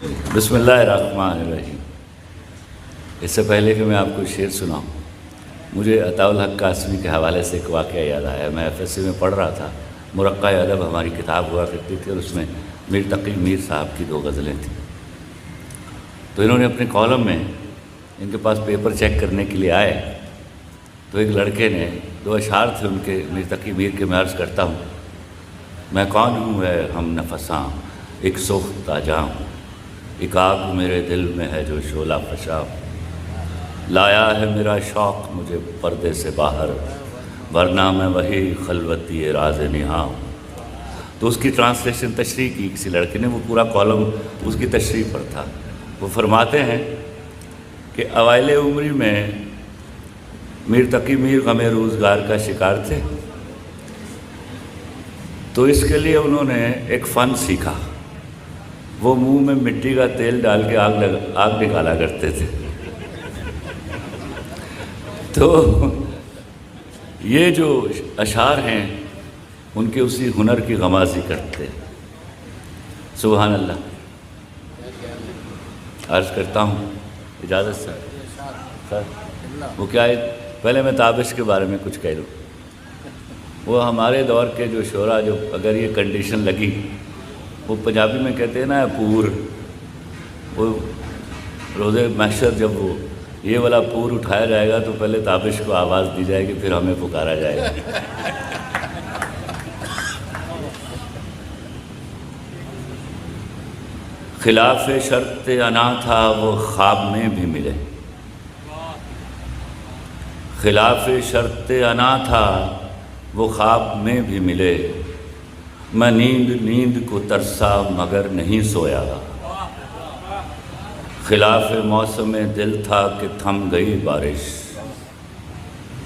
بسم اللہ الرحمن الرحیم۔ اس سے پہلے کہ میں آپ کو شعر سناؤں، مجھے عطاء الحق قاسمی کے حوالے سے ایک واقعہ یاد آیا۔ میں ایف ایس سی میں پڑھ رہا تھا، مرقع ادب ہماری کتاب ہوا کرتی تھی، اور اس میں میر تقی میر صاحب کی 2 غزلیں تھیں۔ تو انہوں نے اپنے کالم میں، ان کے پاس پیپر چیک کرنے کے لیے آئے، تو ایک لڑکے نے 2 اشعار تھے ان کے میر تقی میر کے، میں عرض کرتا ہوں: میں کون ہوں ہے ہم نفساں ایک سوختہ جاں، ایک آگ میرے دل میں ہے جو شعلہ فشاں، لایا ہے میرا شوق مجھے پردے سے باہر، ورنہ میں وہی خلوتی راز نہاں۔ تو اس کی ٹرانسلیشن تشریح کی کسی لڑکے نے، وہ پورا کالم اس کی تشریح پر تھا۔ وہ فرماتے ہیں کہ اوائل عمری میں میر تقی میر غم روزگار کا شکار تھے، تو اس کے لیے انہوں نے ایک فن سیکھا۔ وہ منہ میں مٹی کا تیل ڈال کے آگ نکالا کرتے تھے۔ تو یہ جو اشعار ہیں ان کے اسی ہنر کی غمازی کرتے ہیں۔ سبحان اللہ۔ عرض کرتا ہوں، اجازت سر وہ کیا ہے، پہلے میں تابش کے بارے میں کچھ کہہ لوں۔ وہ ہمارے دور کے جو شعراء، جو اگر یہ کنڈیشن لگی، وہ پنجابی میں کہتے ہیں نا پور، وہ روزے محشر جب وہ یہ والا پور اٹھایا جائے گا تو پہلے تابش کو آواز دی جائے گی، پھر ہمیں پکارا جائے گا۔ خلاف شرط انا تھا وہ خواب میں بھی ملے، خلاف شرط انا تھا وہ خواب میں بھی ملے، میں نیند کو ترسا مگر نہیں سویا، خلاف موسم دل تھا کہ تھم گئی بارش،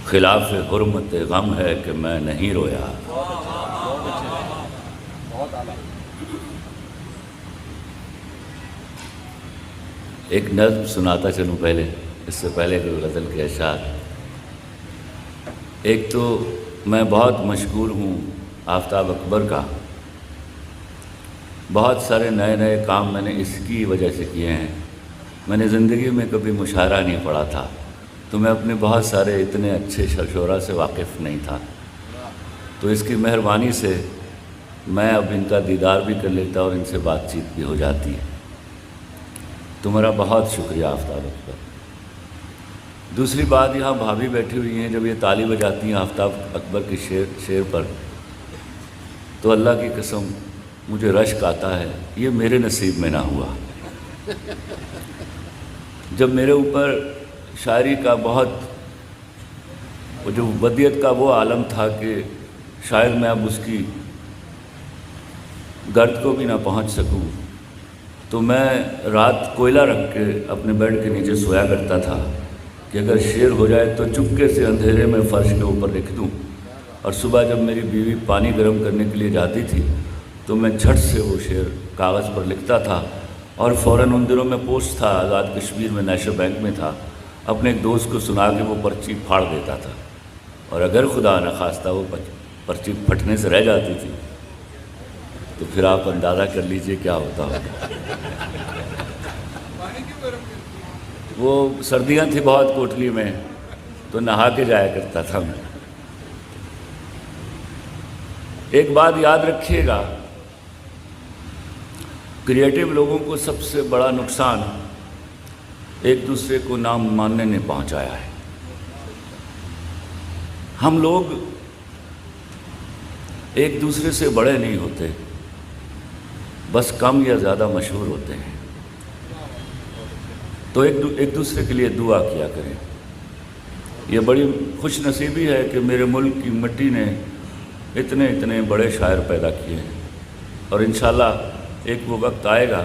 خلاف حرمت غم ہے کہ میں نہیں رویا۔ ایک نظم سناتا چلوں پہلے، اس سے پہلے کہ غزل کے اشعار۔ ایک تو میں بہت مشغول ہوں آفتاب اکبر کا، بہت سارے نئے نئے کام میں نے اس کی وجہ سے کیے ہیں۔ میں نے زندگی میں کبھی مشاعرہ نہیں پڑھا تھا، تو میں اپنے بہت سارے اتنے اچھے شعراء سے واقف نہیں تھا، تو اس کی مہربانی سے میں اب ان کا دیدار بھی کر لیتا اور ان سے بات چیت بھی ہو جاتی ہے۔ تمہارا بہت شکریہ آفتاب اکبر۔ دوسری بات، یہاں بھابھی بیٹھی ہوئی ہیں، جب یہ تالی بجاتی ہیں آفتاب اکبر کے شعر پر، تو اللہ کی قسم مجھے رشک آتا ہے، یہ میرے نصیب میں نہ ہوا۔ جب میرے اوپر شاعری کا بہت جو بدیت کا وہ عالم تھا کہ شاید میں اب اس کی گرد کو بھی نہ پہنچ سکوں، تو میں رات کوئلہ رکھ کے اپنے بیڈ کے نیچے سویا کرتا تھا کہ اگر شعر ہو جائے تو چپکے سے اندھیرے میں فرش کے اوپر لکھ دوں، اور صبح جب میری بیوی پانی گرم کرنے کے لیے جاتی تھی تو میں جھٹ سے وہ شعر کاغذ پر لکھتا تھا، اور فوراً ان دنوں میں پوسٹ تھا، آزاد کشمیر میں نیشنل بینک میں تھا، اپنے ایک دوست کو سنا کے وہ پرچی پھاڑ دیتا تھا، اور اگر خدا نخواستہ وہ پرچی پھٹنے سے رہ جاتی تھی تو پھر آپ اندازہ کر لیجئے کیا ہوتا ہوگا۔ وہ سردیاں تھیں بہت کوٹلی میں، تو نہا کے جایا کرتا تھا میں۔ ایک بات یاد رکھیے گا، کریٹو لوگوں کو سب سے بڑا نقصان ایک دوسرے کو نہ ماننے نے پہنچایا ہے۔ ہم لوگ ایک دوسرے سے بڑے نہیں ہوتے، بس کم یا زیادہ مشہور ہوتے ہیں، تو ایک دوسرے کے لیے دعا کیا کریں۔ یہ بڑی خوش نصیبی ہے کہ میرے ملک کی مٹی نے اتنے بڑے شاعر پیدا کیے ہیں، اور انشاءاللہ ایک وہ وقت آئے گا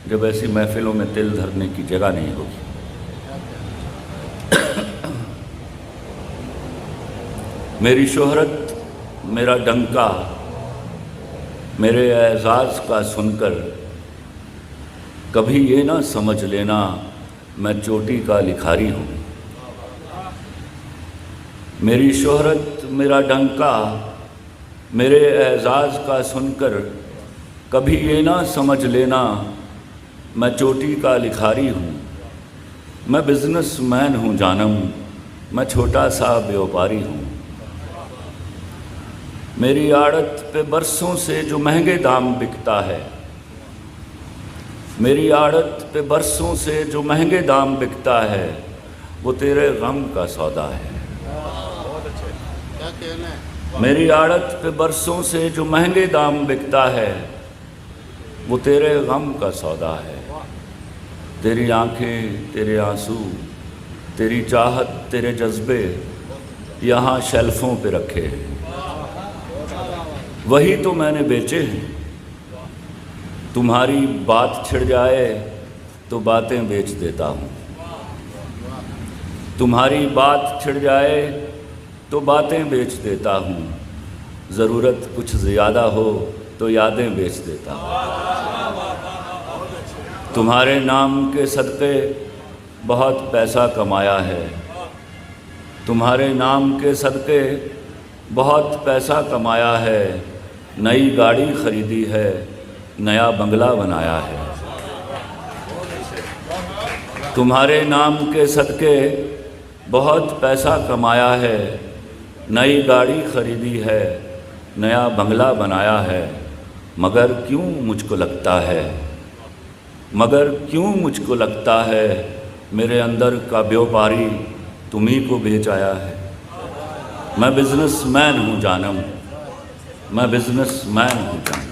جب ایسی محفلوں میں دل دھرنے کی جگہ نہیں ہوگی۔ میری شہرت میرا ڈنکا میرے اعزاز کا سن کر، کبھی یہ نہ سمجھ لینا میں چوٹی کا لکھاری ہوں۔ میری شہرت میرا ڈنکا میرے اعزاز کا سن کر، کبھی یہ نہ سمجھ لینا میں چوٹی کا لکھاری ہوں، میں بزنس مین ہوں جانم، میں چھوٹا سا بیوپاری ہوں۔ میری آڑت پہ برسوں سے جو مہنگے دام بکتا ہے، میری آڑت پہ برسوں سے جو مہنگے دام بکتا ہے، وہ تیرے غم کا سودا ہے۔ میری آڑت پہ برسوں سے جو مہنگے دام بکتا ہے، وہ تیرے غم کا سودا ہے۔ تیری آنکھیں، تیرے آنسو، تیری چاہت، تیرے جذبے یہاں شیلفوں پہ رکھے ہیں، وہی تو میں نے بیچے ہیں۔ تمہاری بات چھڑ جائے تو باتیں بیچ دیتا ہوں، تمہاری بات چھڑ جائے تو باتیں بیچ دیتا ہوں، ضرورت کچھ زیادہ ہو تو یادیں بیچ دیتا ہوں۔ تمہارے نام کے صدقے بہت پیسہ کمایا ہے، تمہارے نام کے صدقے بہت پیسہ کمایا ہے، نئی گاڑی خریدی ہے، نیا بنگلہ بنایا ہے۔ تمہارے نام کے صدقے بہت پیسہ کمایا ہے، نئی گاڑی خریدی ہے، نیا بنگلہ بنایا ہے، مگر کیوں مجھ کو لگتا ہے، مگر کیوں مجھ کو لگتا ہے میرے اندر کا بیوپاری تمہیں کو بیچ آیا ہے۔ میں بزنس مین ہوں جانم، میں بزنس مین ہوں جانم۔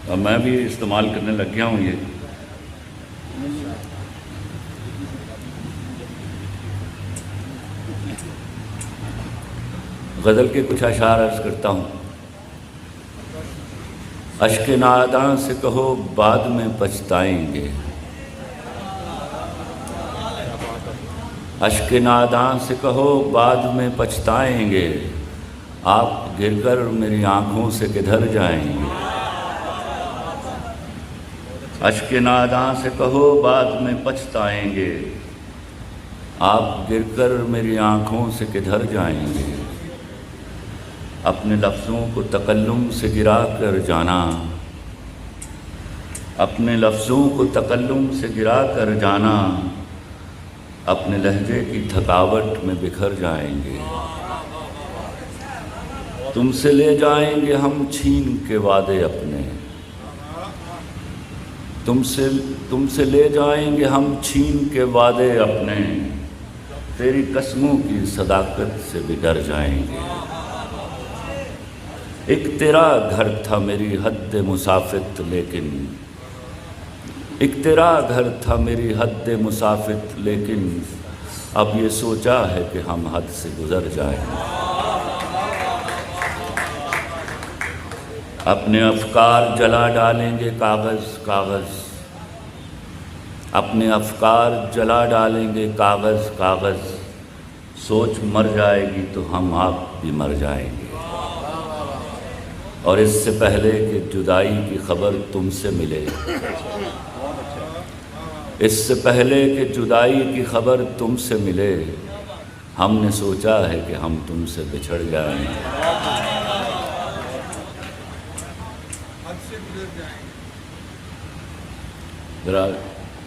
اور میں بھی استعمال کرنے لگ گیا ہوں یہ۔ غزل کے کچھ اشعار عرض کرتا ہوں۔ اشک ناداں سے کہو بعد میں پچھتائیں گے، اشک ناداں سے کہو بعد میں پچھتائیں گے، آپ گر کر میری آنکھوں سے کدھر جائیں گے۔ اشک ناداں سے کہو بعد میں پچھتائیں گے، آپ گر کر میری آنکھوں سے کدھر جائیں گے۔ اپنے لفظوں کو تکلم سے گرا کر جانا، اپنے لفظوں کو تکلم سے گرا کر جانا، اپنے لہجے کی تھکاوٹ میں بکھر جائیں گے۔ تم سے لے جائیں گے ہم چھین کے وعدے اپنے، تم سے لے جائیں گے ہم چھین کے وعدے اپنے، تیری قسموں کی صداقت سے بھی ڈر جائیں گے۔ ایک تیرا گھر تھا میری حد مسافت لیکن، ایک تیرا گھر تھا میری حد مسافت لیکن، اب یہ سوچا ہے کہ ہم حد سے گزر جائیں گے۔ اپنے افکار جلا ڈالیں گے کاغذ کاغذ، اپنے افکار جلا ڈالیں گے کاغذ کاغذ، سوچ مر جائے گی تو ہم آپ بھی مر جائیں گے۔ اور اس سے پہلے کہ جدائی کی خبر تم سے ملے، اس سے پہلے کہ جدائی کی خبر تم سے ملے، ہم نے سوچا ہے کہ ہم تم سے بچھڑ جائیں گے۔ ذرا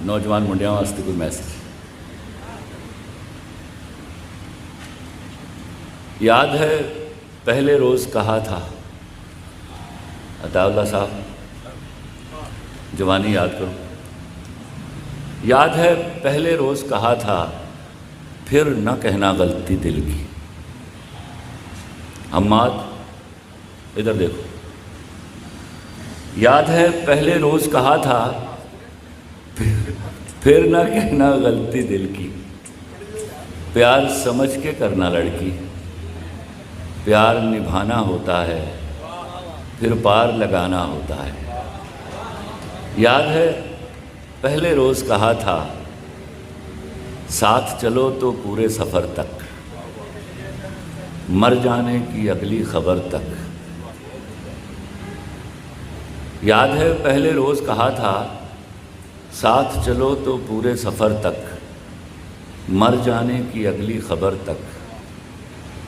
نوجوان منڈیاں واسطے کوئی میسج۔ یاد ہے پہلے روز کہا تھا، عطا اللہ صاحب جوانی یاد کرو، یاد ہے پہلے روز کہا تھا پھر نہ کہنا غلطی دل کی۔ حماد ادھر دیکھو، یاد ہے پہلے روز کہا تھا پھر نہ کہنا غلطی دل کی، پیار سمجھ کے کرنا لڑکی، پیار نبھانا ہوتا ہے پھر پار لگانا ہوتا ہے۔ یاد ہے پہلے روز کہا تھا ساتھ چلو تو پورے سفر تک، مر جانے کی اگلی خبر تک۔ یاد ہے پہلے روز کہا تھا ساتھ چلو تو پورے سفر تک، مر جانے کی اگلی خبر تک۔